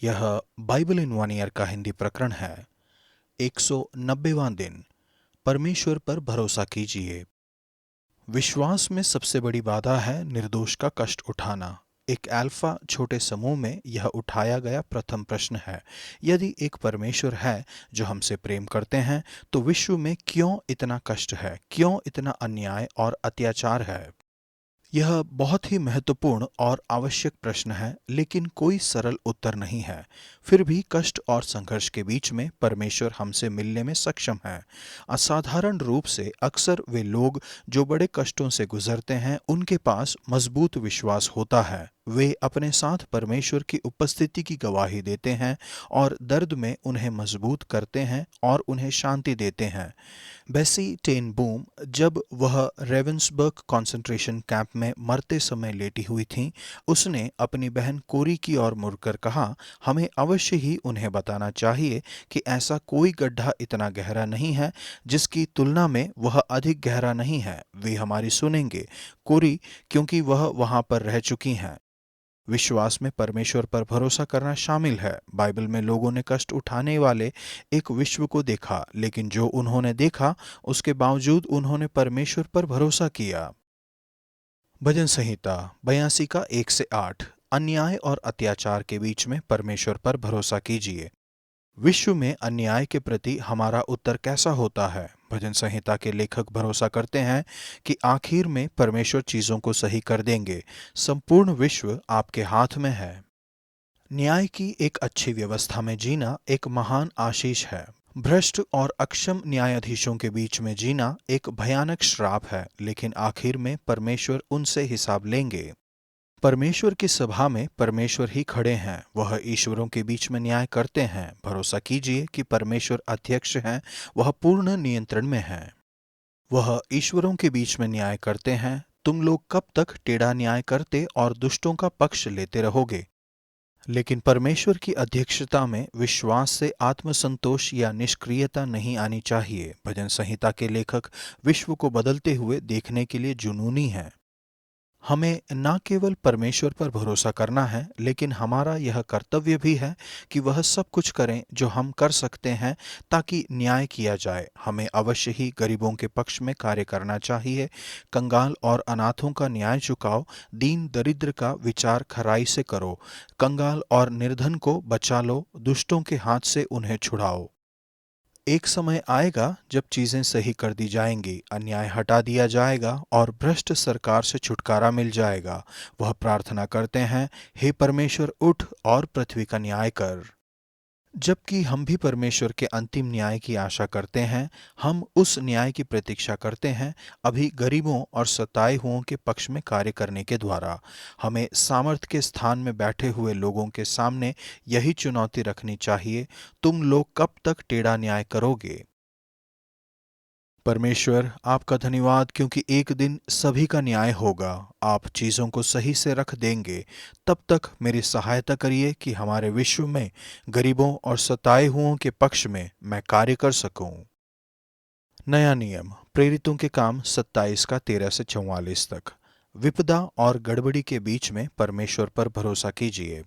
यह Bible in one year का हिंदी प्रकरण है। 190वां दिन। परमेश्वर पर भरोसा कीजिए। विश्वास में सबसे बड़ी बाधा है निर्दोष का कष्ट उठाना। एक अल्फा छोटे समूह में यह उठाया गया प्रथम प्रश्न है। यदि एक परमेश्वर है जो हमसे प्रेम करते हैं, तो विश्व में क्यों इतना कष्ट है, क्यों इतना अन्याय और अत्याचार है? यह बहुत ही महत्वपूर्ण और आवश्यक प्रश्न है, लेकिन कोई सरल उत्तर नहीं है। फिर भी कष्ट और संघर्ष के बीच में परमेश्वर हमसे मिलने में सक्षम है। असाधारण रूप से अक्सर वे लोग जो बड़े कष्टों से गुजरते हैं, उनके पास मजबूत विश्वास होता है। वे अपने साथ परमेश्वर की उपस्थिति की गवाही देते हैं और दर्द में उन्हें मजबूत करते हैं और उन्हें शांति देते हैं। बेसी टेन बूम जब वह रेवेंसबर्ग कंसंट्रेशन कैंप में मरते समय लेटी हुई थीं, उसने अपनी बहन कोरी की ओर मुड़कर कहा, हमें अवश्य ही उन्हें बताना चाहिए कि ऐसा कोई गड्ढा इतना गहरा नहीं है जिसकी तुलना में वह अधिक गहरा नहीं है। वे हमारी सुनेंगे, कोरी, क्योंकि वह वहां पर रह चुकी हैं। विश्वास में परमेश्वर पर भरोसा करना शामिल है। बाइबल में लोगों ने कष्ट उठाने वाले एक विश्व को देखा, लेकिन जो उन्होंने देखा उसके बावजूद उन्होंने परमेश्वर पर भरोसा किया। भजन संहिता 82 का 1 से 8। अन्याय और अत्याचार के बीच में परमेश्वर पर भरोसा कीजिए। विश्व में अन्याय के प्रति हमारा उत्तर कैसा होता है? भजन संहिता के लेखक भरोसा करते हैं कि आखिर में परमेश्वर चीजों को सही कर देंगे। संपूर्ण विश्व आपके हाथ में है। न्याय की एक अच्छी व्यवस्था में जीना एक महान आशीष है। भ्रष्ट और अक्षम न्यायाधीशों के बीच में जीना एक भयानक श्राप है, लेकिन आखिर में परमेश्वर उनसे हिसाब लेंगे। परमेश्वर की सभा में परमेश्वर ही खड़े हैं। वह ईश्वरों के बीच में न्याय करते हैं। भरोसा कीजिए कि परमेश्वर अध्यक्ष हैं, वह पूर्ण नियंत्रण में हैं। वह ईश्वरों के बीच में न्याय करते हैं। तुम लोग कब तक टेढ़ा न्याय करते और दुष्टों का पक्ष लेते रहोगे? लेकिन परमेश्वर की अध्यक्षता में विश्वास से आत्मसंतोष या निष्क्रियता नहीं आनी चाहिए। भजन संहिता के लेखक विश्व को बदलते हुए देखने के लिए जुनूनी हैं। हमें न केवल परमेश्वर पर भरोसा करना है, लेकिन हमारा यह कर्तव्य भी है कि वह सब कुछ करें जो हम कर सकते हैं ताकि न्याय किया जाए। हमें अवश्य ही गरीबों के पक्ष में कार्य करना चाहिए। कंगाल और अनाथों का न्याय चुकाओ। दीन दरिद्र का विचार खराई से करो। कंगाल और निर्धन को बचा लो। दुष्टों के हाथ से उन्हें छुड़ाओ। एक समय आएगा जब चीजें सही कर दी जाएंगी, अन्याय हटा दिया जाएगा और भ्रष्ट सरकार से छुटकारा मिल जाएगा। वह प्रार्थना करते हैं, हे परमेश्वर, उठ और पृथ्वी का न्याय कर। जबकि हम भी परमेश्वर के अंतिम न्याय की आशा करते हैं, हम उस न्याय की प्रतीक्षा करते हैं, अभी गरीबों और सताए हुओं के पक्ष में कार्य करने के द्वारा। हमें सामर्थ्य के स्थान में बैठे हुए लोगों के सामने यही चुनौती रखनी चाहिए, तुम लोग कब तक टेढ़ा न्याय करोगे? परमेश्वर, आपका धन्यवाद, क्योंकि एक दिन सभी का न्याय होगा। आप चीज़ों को सही से रख देंगे। तब तक मेरी सहायता करिए कि हमारे विश्व में गरीबों और सताए हुओं के पक्ष में मैं कार्य कर सकूं। नया नियम, प्रेरितों के काम 27 का 13 से 44 तक। विपदा और गड़बड़ी के बीच में परमेश्वर पर भरोसा कीजिए।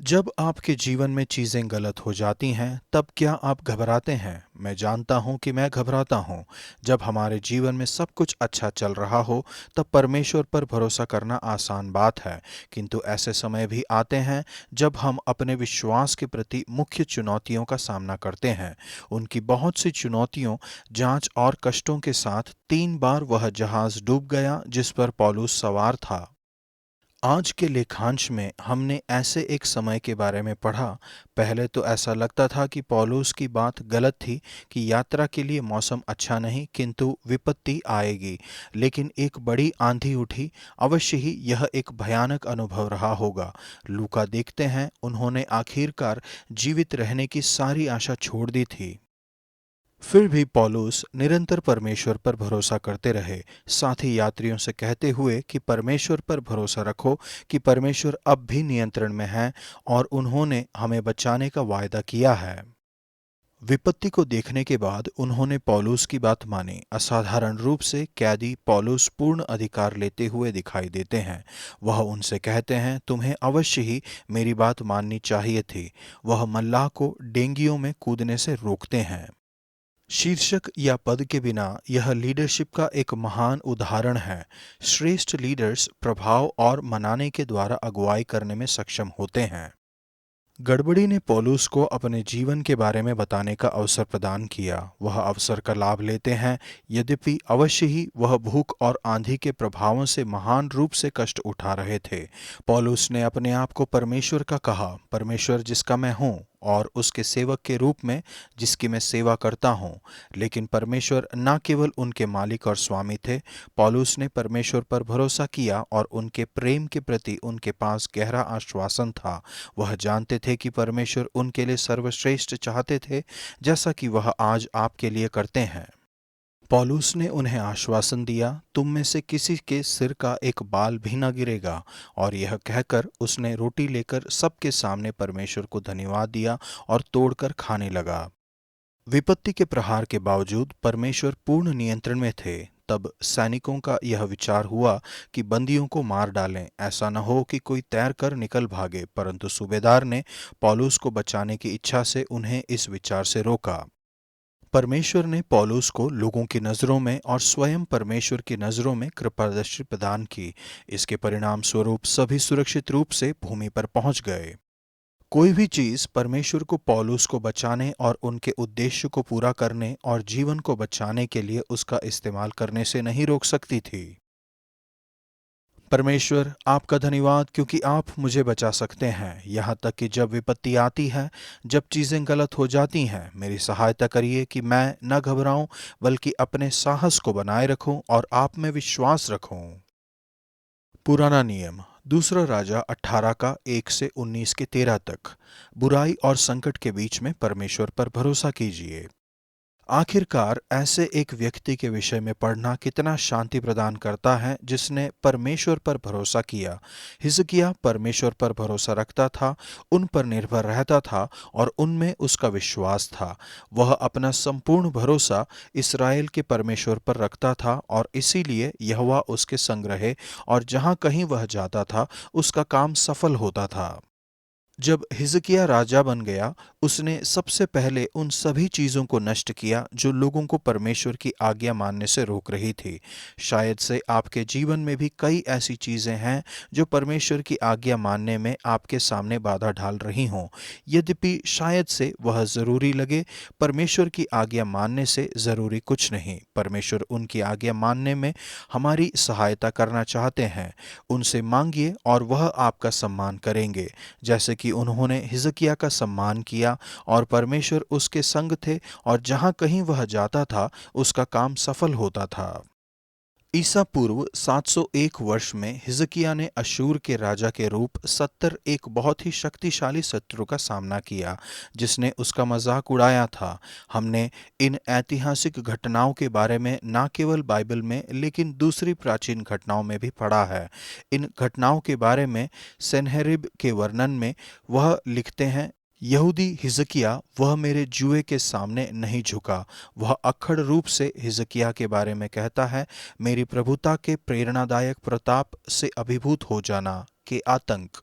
जब आपके जीवन में चीजें गलत हो जाती हैं, तब क्या आप घबराते हैं? मैं जानता हूं कि मैं घबराता हूं। जब हमारे जीवन में सब कुछ अच्छा चल रहा हो, तब परमेश्वर पर भरोसा करना आसान बात है। किंतु ऐसे समय भी आते हैं जब हम अपने विश्वास के प्रति मुख्य चुनौतियों का सामना करते हैं। उनकी बहुत सी चुनौतियों, जांच और कष्टों के साथ 3 बार वह जहाज डूब गया जिस पर पौलुस सवार था। आज के लेखांश में हमने ऐसे एक समय के बारे में पढ़ा। पहले तो ऐसा लगता था कि पौलुस की बात गलत थी कि यात्रा के लिए मौसम अच्छा नहीं, किंतु विपत्ति आएगी। लेकिन एक बड़ी आंधी उठी। अवश्य ही यह एक भयानक अनुभव रहा होगा। लूका देखते हैं, उन्होंने आखिरकार जीवित रहने की सारी आशा छोड़ दी थी। फिर भी पौलुस निरंतर परमेश्वर पर भरोसा करते रहे, साथ ही यात्रियों से कहते हुए कि परमेश्वर पर भरोसा रखो कि परमेश्वर अब भी नियंत्रण में है और उन्होंने हमें बचाने का वायदा किया है। विपत्ति को देखने के बाद उन्होंने पौलुस की बात मानी। असाधारण रूप से कैदी पौलुस पूर्ण अधिकार लेते हुए दिखाई देते हैं। वह उनसे कहते हैं, तुम्हें अवश्य ही मेरी बात माननी चाहिए थी। वह मल्लाह को डेंगियों में कूदने से रोकते हैं। शीर्षक या पद के बिना यह लीडरशिप का एक महान उदाहरण है। श्रेष्ठ लीडर्स प्रभाव और मनाने के द्वारा अगुवाई करने में सक्षम होते हैं। गड़बड़ी ने पौलुस को अपने जीवन के बारे में बताने का अवसर प्रदान किया। वह अवसर का लाभ लेते हैं, यद्यपि अवश्य ही वह भूख और आंधी के प्रभावों से महान रूप से कष्ट उठा रहे थे। पौलुस ने अपने आप को परमेश्वर का कहा, परमेश्वर जिसका मैं हूँ और उसके सेवक के रूप में जिसकी मैं सेवा करता हूँ। लेकिन परमेश्वर न केवल उनके मालिक और स्वामी थे। पौलुस ने परमेश्वर पर भरोसा किया और उनके प्रेम के प्रति उनके पास गहरा आश्वासन था। वह जानते थे कि परमेश्वर उनके लिए सर्वश्रेष्ठ चाहते थे, जैसा कि वह आज आपके लिए करते हैं। पौलुस ने उन्हें आश्वासन दिया, तुम में से किसी के सिर का एक बाल भी न गिरेगा। और यह कहकर उसने रोटी लेकर सबके सामने परमेश्वर को धन्यवाद दिया और तोड़कर खाने लगा। विपत्ति के प्रहार के बावजूद परमेश्वर पूर्ण नियंत्रण में थे। तब सैनिकों का यह विचार हुआ कि बंदियों को मार डालें, ऐसा न हो कि कोई तैर कर निकल भागे। परंतु सूबेदार ने पौलुस को बचाने की इच्छा से उन्हें इस विचार से रोका। परमेश्वर ने पौलुस को लोगों की नज़रों में और स्वयं परमेश्वर की नज़रों में कृपादृष्टि प्रदान की। इसके परिणाम स्वरूप सभी सुरक्षित रूप से भूमि पर पहुंच गए। कोई भी चीज परमेश्वर को पौलुस को बचाने और उनके उद्देश्य को पूरा करने और जीवन को बचाने के लिए उसका इस्तेमाल करने से नहीं रोक सकती थी। परमेश्वर आपका धन्यवाद, क्योंकि आप मुझे बचा सकते हैं। यहाँ तक कि जब विपत्ति आती है, जब चीज़ें गलत हो जाती हैं, मेरी सहायता करिए कि मैं न घबराऊं, बल्कि अपने साहस को बनाए रखूं और आप में विश्वास रखूं। पुराना नियम, दूसरा राजा 18 का 1 से 19 के 13 तक। बुराई और संकट के बीच में परमेश्वर पर भरोसा कीजिए। आखिरकार ऐसे एक व्यक्ति के विषय में पढ़ना कितना शांति प्रदान करता है जिसने परमेश्वर पर भरोसा किया। हिजकिय्याह परमेश्वर पर भरोसा रखता था, उन पर निर्भर रहता था और उनमें उसका विश्वास था। वह अपना संपूर्ण भरोसा इस्राएल के परमेश्वर पर रखता था और इसीलिए यहोवा उसके संग रहे और जहाँ कहीं वह जाता था उसका काम सफल होता था। जब हिजकिय्याह राजा बन गया, उसने सबसे पहले उन सभी चीज़ों को नष्ट किया जो लोगों को परमेश्वर की आज्ञा मानने से रोक रही थी। शायद से आपके जीवन में भी कई ऐसी चीज़ें हैं जो परमेश्वर की आज्ञा मानने में आपके सामने बाधा डाल रही हों। यद्यपि शायद से वह ज़रूरी लगे, परमेश्वर की आज्ञा मानने से ज़रूरी कुछ नहीं। परमेश्वर उनकी आज्ञा मानने में हमारी सहायता करना चाहते हैं। उनसे मांगिए और वह आपका सम्मान करेंगे, जैसे कि उन्होंने हिजकिय्याह का सम्मान किया और परमेश्वर उसके संग थे और जहाँ कहीं वह जाता था उसका काम सफल होता था। ईसा पूर्व 701 वर्ष में हिजकिय्याह ने अशूर के राजा के रूप 70 एक बहुत ही शक्तिशाली शत्रु का सामना किया, जिसने उसका मजाक उड़ाया था। हमने इन ऐतिहासिक घटनाओं के बारे में न केवल बाइबल में लेकिन दूसरी प्राचीन घटनाओं में भी पढ़ा है। इन घटनाओं के बारे में सेनहेरिब के वर्णन में वह लिखते हैं, यहूदी हिजकिय्याह वह मेरे जुए के सामने नहीं झुका। वह अक्खड़ रूप से हिजकिय्याह के बारे में कहता है, मेरी प्रभुता के प्रेरणादायक प्रताप से अभिभूत हो जाना के आतंक।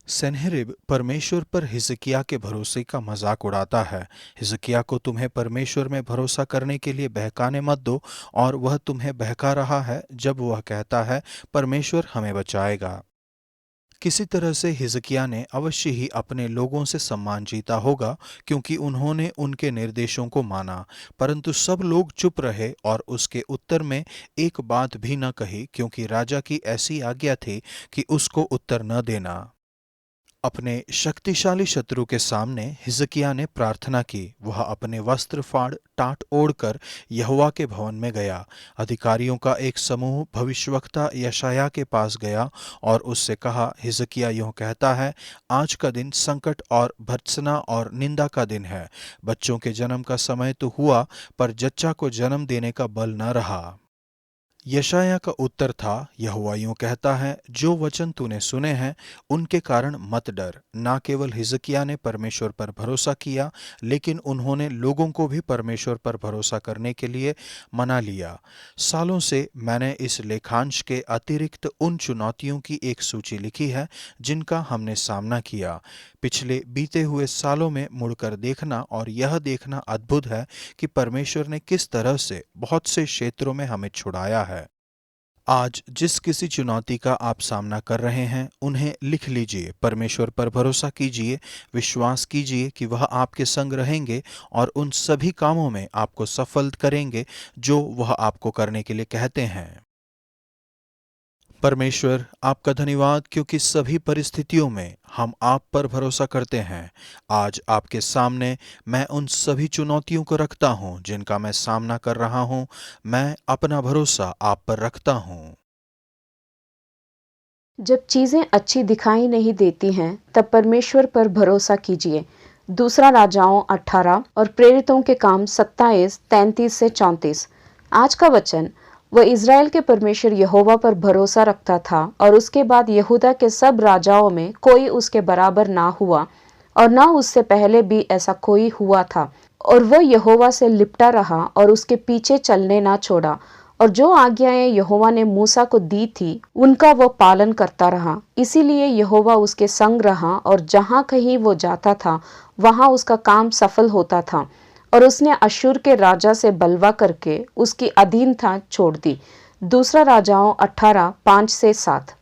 सेनहेरिब परमेश्वर पर हिजकिय्याह के भरोसे का मजाक उड़ाता है। हिजकिय्याह को तुम्हें परमेश्वर में भरोसा करने के लिए बहकाने मत दो, और वह तुम्हें बहका रहा है जब वह कहता है परमेश्वर हमें बचाएगा। किसी तरह से हिजकिय्याह ने अवश्य ही अपने लोगों से सम्मान जीता होगा, क्योंकि उन्होंने उनके निर्देशों को माना। परंतु सब लोग चुप रहे और उसके उत्तर में एक बात भी न कही, क्योंकि राजा की ऐसी आज्ञा थी कि उसको उत्तर न देना। अपने शक्तिशाली शत्रु के सामने हिजकिय्याह ने प्रार्थना की। वह अपने वस्त्र फाड़ टाट ओढ़कर यहोवा के भवन में गया। अधिकारियों का एक समूह भविष्यवक्ता यशायाह के पास गया और उससे कहा, हिजकिय्याह यूं कहता है, आज का दिन संकट और भर्त्सना और निंदा का दिन है। बच्चों के जन्म का समय तो हुआ, पर जच्चा को जन्म देने का बल न रहा। यशायाह का उत्तर था, यहोवा यूं कहता है, जो वचन तूने सुने हैं उनके कारण मत डर। ना केवल हिजकिय्याह ने परमेश्वर पर भरोसा किया, लेकिन उन्होंने लोगों को भी परमेश्वर पर भरोसा करने के लिए मना लिया। सालों से मैंने इस लेखांश के अतिरिक्त उन चुनौतियों की एक सूची लिखी है जिनका हमने सामना किया। पिछले बीते हुए सालों में मुड़कर देखना और यह देखना अद्भुत है कि परमेश्वर ने किस तरह से बहुत से क्षेत्रों में हमें छुड़ाया है। आज जिस किसी चुनौती का आप सामना कर रहे हैं, उन्हें लिख लीजिए, परमेश्वर पर भरोसा कीजिए, विश्वास कीजिए कि वह आपके संग रहेंगे और उन सभी कामों में आपको सफल करेंगे जो वह आपको करने के लिए कहते हैं। परमेश्वर, आपका धन्यवाद, क्योंकि सभी परिस्थितियों में हम आप पर भरोसा करते हैं। आज आपके सामने मैं उन सभी चुनौतियों को रखता हूँ जिनका मैं सामना कर रहा हूँ। मैं अपना भरोसा आप पर रखता हूँ। जब चीजें अच्छी दिखाई नहीं देती हैं, तब परमेश्वर पर भरोसा कीजिए। दूसरा राजाओं 18 और प्रेरितों के काम 27, 33 से 34। आज का वचन, वह इज़राइल के परमेश्वर यहोवा पर भरोसा रखता था और उसके बाद यहूदा के सब राजाओं में कोई उसके बराबर ना हुआ और ना उससे पहले भी ऐसा कोई हुआ था। और वह यहोवा से लिपटा रहा और उसके पीछे चलने ना छोड़ा, और जो आज्ञाएं यहोवा ने मूसा को दी थी उनका वह पालन करता रहा। इसीलिए यहोवा उसके संग रहा और जहाँ कहीं वो जाता था वहाँ उसका काम सफल होता था। और उसने अश्शूर के राजा से बलवा करके उसकी अधीनता छोड़ दी। दूसरा राजाओं 18, 5 से 7।